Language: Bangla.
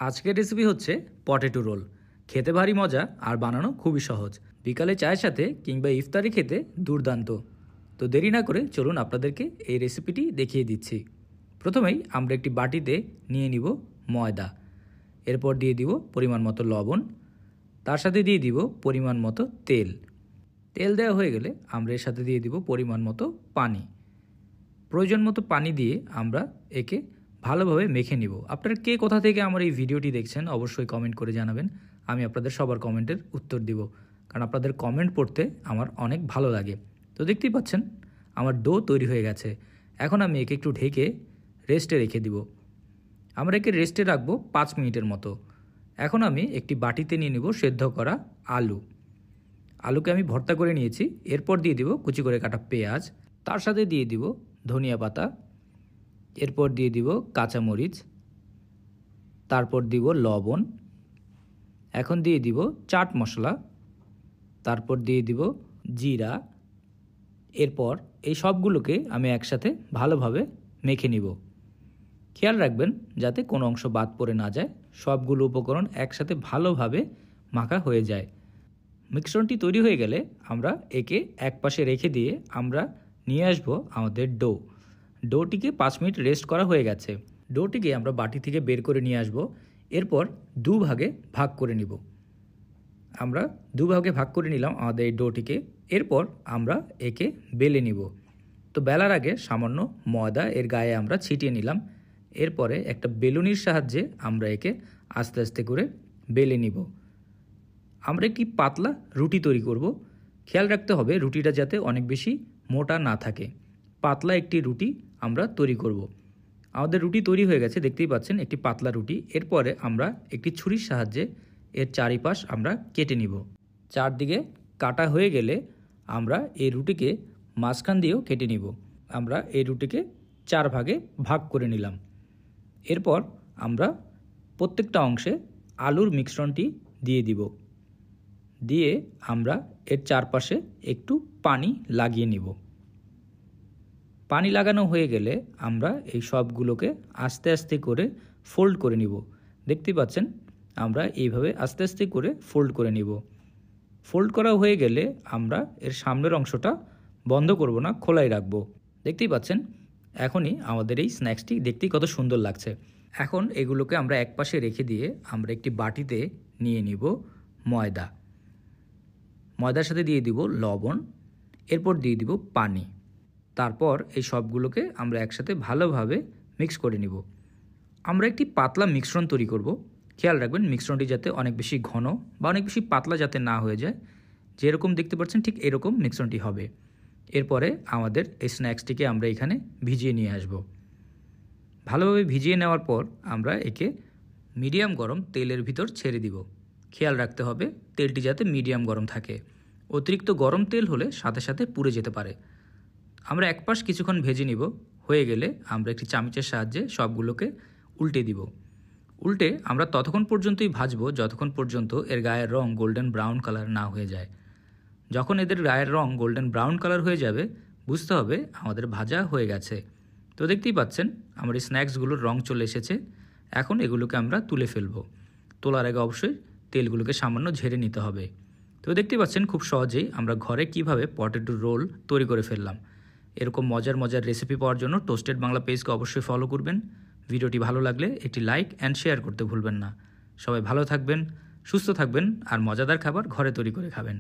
আজকের রেসিপি হচ্ছে পটেটো রোল। খেতে ভারী মজা আর বানানো খুবই সহজ। বিকালে চায়ের সাথে কিংবা ইফতারি খেতে দুর্দান্ত। তো দেরি না করে চলুন আপনাদেরকে এই রেসিপিটি দেখিয়ে দিচ্ছি। প্রথমেই আমরা একটি বাটিতে নিয়ে নিব ময়দা, এরপর দিয়ে দিব পরিমাণ মতো লবণ, তার সাথে দিয়ে দিব পরিমাণ মতো তেল। তেল দেওয়া হয়ে গেলে আমরা এর সাথে দিয়ে দিব পরিমাণ মতো পানি। প্রয়োজন মতো পানি দিয়ে আমরা একে ভালোভাবে মেখে নিব। আপনারা কে কোথা থেকে আমার এই ভিডিওটি দেখছেন অবশ্যই কমেন্ট করে জানাবেন। আমি আপনাদের সবার কমেন্টের উত্তর দিব, কারণ আপনাদের কমেন্ট পড়তে আমার অনেক ভালো লাগে। তো দেখতেই পাচ্ছেন আমার ডো তৈরি হয়ে গেছে। এখন আমি একে একটু ঢেকে রেস্টে রেখে দিব। আমরা একে রেস্টে রাখবো 5 মিনিটের মতো। এখন আমি একটি বাটিতে নিয়ে নিব সেদ্ধ করা আলু। আলুকে আমি ভর্তা করে নিয়েছি। এরপর দিয়ে দিব কুচি করে কাটা পেঁয়াজ, তার সাথে দিয়ে দিব ধনিয়া পাতা, এরপর দিয়ে দিব কাঁচামরিচ, তারপর দিব লবণ, এখন দিয়ে দিব চাট মশলা, তারপর দিয়ে দিব জিরা। এরপর এই সবগুলোকে আমি একসাথে ভালোভাবে মেখে নিব। খেয়াল রাখবেন যাতে কোনো অংশ বাদ পড়ে না যায়, সবগুলো উপকরণ একসাথে ভালোভাবে মাখা হয়ে যায়। মিশ্রণটি তৈরি হয়ে গেলে আমরা একে এক পাশে রেখে দিয়ে আমরা নিয়ে আসব আমাদের ডো। ডোটিকে 5 মিনিট রেস্ট করা হয়ে গেছে। ডোটিকে আমরা বাটি থেকে বের করে নিয়ে আসব। এরপর দুভাগে ভাগ করে নিব। আমরা দুভাগে ভাগ করে নিলাম আমাদের এই ডোটিকে। এরপর আমরা একে বেলে নিব। তো বেলার আগে সামান্য ময়দা এর গায়ে আমরা ছিটিয়ে নিলাম। এরপরে একটা বেলুনির সাহায্যে আমরা একে আস্তে আস্তে করে বেলে নিব। আমরা একটি পাতলা রুটি তৈরি করব। খেয়াল রাখতে হবে রুটিটা যাতে অনেক বেশি মোটা না থাকে। পাতলা একটি রুটি আমরা তৈরি করব। আমাদের রুটি তৈরি হয়ে গেছে, দেখতেই পাচ্ছেন একটি পাতলা রুটি। এরপরে আমরা একটি ছুরির সাহায্যে এর চারিপাশ আমরা কেটে নিব। চারদিকে কাটা হয়ে গেলে আমরা এই রুটিকে মাঝখান দিয়েও কেটে নিব। আমরা এই রুটিকে 4 ভাগে ভাগ করে নিলাম। এরপর আমরা প্রত্যেকটা অংশে আলুর মিশ্রণটি দিয়ে দিব। দিয়ে আমরা এর চারপাশে একটু পানি লাগিয়ে নিব। পানি লাগানো হয়ে গেলে আমরা এই সবগুলোকে আস্তে আস্তে করে ফোল্ড করে নিব। দেখতেই পাচ্ছেন আমরা এইভাবে আস্তে আস্তে করে ফোল্ড করে নিব। ফোল্ড করা হয়ে গেলে আমরা এর সামনের অংশটা বন্ধ করব না, খোলাই রাখবো। দেখতেই পাচ্ছেন এখনই আমাদের এই স্ন্যাক্সটি দেখতেই কত সুন্দর লাগছে। এখন এগুলোকে আমরা এক পাশে রেখে দিয়ে আমরা একটি বাটিতে নিয়ে নিব ময়দা। ময়দার সাথে দিয়ে দিব লবণ, এরপর দিয়ে দিব পানি। তারপর এই সবগুলোকে আমরা একসাথে ভালোভাবে মিক্স করে নিব। আমরা একটি পাতলা মিশ্রণ তৈরি করব। খেয়াল রাখবেন মিশ্রণটি যাতে অনেক বেশি ঘন বা অনেক বেশি পাতলা যাতে না হয়ে যায়। যেরকম দেখতে পাচ্ছেন ঠিক এরকম মিশ্রণটি হবে। এরপরে আমাদের এই স্ন্যাক্সটিকে আমরা এখানে ভিজিয়ে নিয়ে আসব। ভালোভাবে ভিজিয়ে নেওয়ার পর আমরা একে মিডিয়াম গরম তেলের ভিতর ছেড়ে দিব। খেয়াল রাখতে হবে তেলটি যাতে মিডিয়াম গরম থাকে। অতিরিক্ত গরম তেল হলে সাথে সাথে পুড়ে যেতে পারে। আমরা এক পাশ কিছুক্ষণ ভেজে নিব। হয়ে গেলে আমরা একটি চামচের সাহায্যে সবগুলোকে উল্টে দিব। উল্টে আমরা ততক্ষণ পর্যন্তই ভাজবো যতক্ষণ পর্যন্ত এর গায়ের রং গোল্ডেন ব্রাউন কালার না হয়ে যায়। যখন এদের গায়ের রং গোল্ডেন ব্রাউন কালার হয়ে যাবে বুঝতে হবে আমাদের ভাজা হয়ে গেছে। তো দেখতেই পাচ্ছেন আমার এই স্ন্যাক্সগুলোর রং চলে এসেছে। এখন এগুলোকে আমরা তুলে ফেলবো। তোলার আগে অবশ্যই তেলগুলোকে সামান্য ঝেড়ে নিতে হবে। তো দেখতেই পাচ্ছেন খুব সহজেই আমরা ঘরে কিভাবে পটেটো রোল তৈরি করে ফেললাম। এরকম মজার মজার রেসিপি পাওয়ার জন্য টোস্টেড বাংলা পেজকে অবশ্যই ফলো করবেন। ভিডিওটি ভালো লাগলে একটি লাইক অ্যান্ড শেয়ার করতে ভুলবেন না। সবাই ভালো থাকবেন, সুস্থ থাকবেন আর মজাদার খাবার ঘরে তৈরি করে খাবেন।